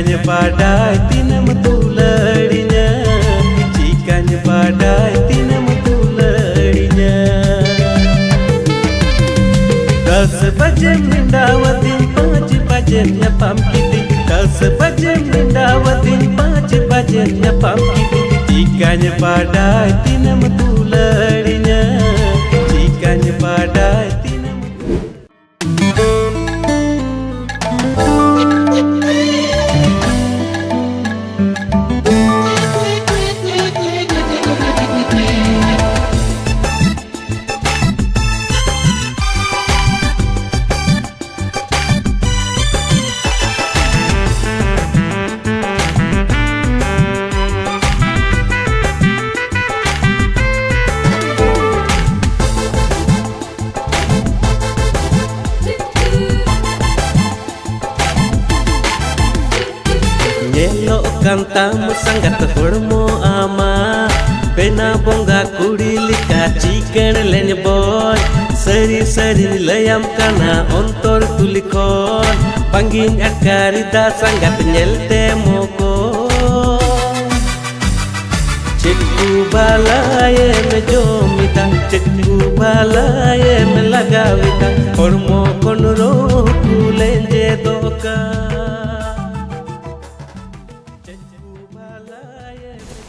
Cikanya badai tinam tuladinya, cikanya badai tinam tuladinya. 10 बजे मिंडावती 5 बजे nyapam kiti 10 बजे मिंडावती 5 बजे nyapam kiti. Cikanya badai tinam tuladinya, cikanya badai tinam. Nyelok kantamu sangat hormo ama, bena bonga kudi lika chicken len boy. Seri layam kana ontor tulikon, pangin akarida sangat nyelte moko. Cikgu balaye me jomita, cikgu balaye me lagawita, hormo konro kulenje doka.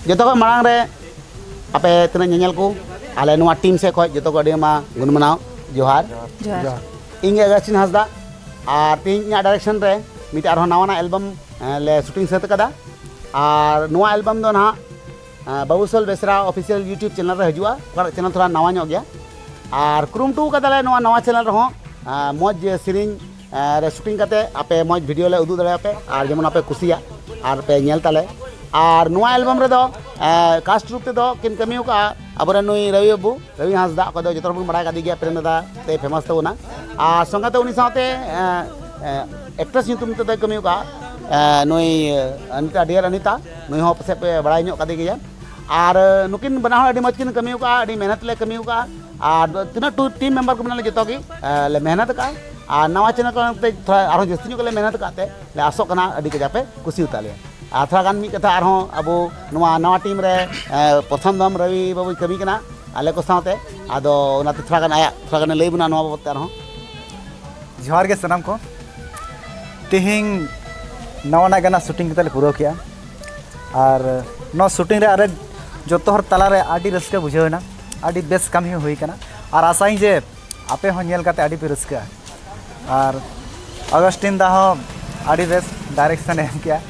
Joto ko marang re ape tina nyanyal ko ale nuwa team se khoj joto ko adi ma gun manao johar inge Agustin Hasda ar tin nya direction re mite arho nawa na album le shooting set kada ar nuwa album do na Babusol Besra official YouTube channel re hajua channel thoda nawa nyok gya ar kurumtu kada le nawa channel reho moj serigne re shooting kate ape moj video le udu dare ape ar jemon ape kusiya ar pe nyel tale और नुआ album रे दो cast रूप ते दो किन कमियो का अबरे नुई रवि हांसदा को दो जतर बन बड़ा कादी गया प्रेम दादा ते फेमस तो ना आ संगते उनी साथे एक्ट्रेस ᱧᱩᱛᱩᱢ ते दो कमियो का नुई अनिता डियर अनिता नुई हो पसे पे बड़ा ᱧᱚᱜ कादी गया और नुकिन बना हो अडी मज किन कमियो का अडी मेहनत ले कमियो का और तीना टीम मेंबर को बना ले जतो की ले मेहनत का और नवा चैनल को थोड़ा आरो जस्ती ᱧᱚᱜ ले मेहनत काते ले आसो कना अडी के जापे खुशी उताले थोड़ा गान मी कथा आरो अब नवा टीम रे प्रथम दम रवि बाबू कमी कना आले को साथे आदो ओनाते थोड़ा गान लई बना नवा बाबते आरो जोहार के सनम को तिहिंग नवा गाना शूटिंग कते पूरा किया और नो शूटिंग रे अरे जतो हर तला रे आडी रस्का बुझेना आडी बेस कमी हुई कना और आसाई जे आपे हो नेल कते आडी पे रस्का और अगस्टिन दा हो आडी बेस डायरेक्शन एम किया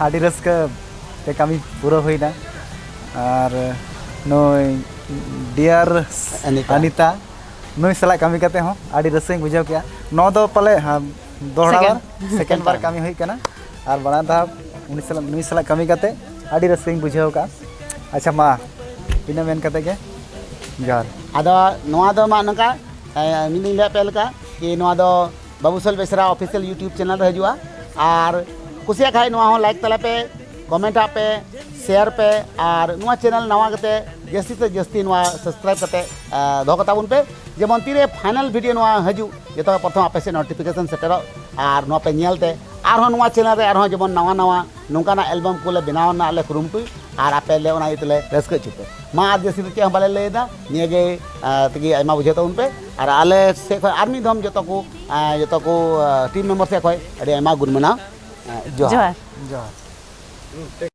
आडी रस्का ते कमी पूरा हुईना और नोय डियर अनिता नोय सला कमी कते हो आडी रस्का बुझाव किया नो दो पले दोहरा बार सेकंड बार कमी हुई कना और बना था उनी सला कमी कते आडी रस्का बुझाव का अच्छा मा इना मेन कते के जार आदो नोआ दो मा नका मिनी ले पेल का कि नोआ दो बाबूसल बेसरा ऑफिशियल YouTube चैनल रे हजुआ और कुसिया खाई नुआ हो लाइक तला पे कमेंट पे शेयर पे और नुआ चैनल नवा कते जस्ती से जस्ती नुआ सब्सक्राइब कते दो कताबुन पे जेमन तीरे फाइनल वीडियो नुआ हजू जतो प्रथम आपे से नोटिफिकेशन सेटेरो और नुआ पे नेलते आरो नुआ चैनल रे आरो जेमन नवा नोंकाना एल्बम को ले बनाव ना ले कुरुमटुई और आपे ले ओना इतले रस्क चुपे मा आज जस्ती के हम बाले लेदा निगे तगी आइमा बुझेतो उन पे और आले से आर्मी धम जतो को टीम मेंबर से खय अडी आइमा गुनमना जोहार।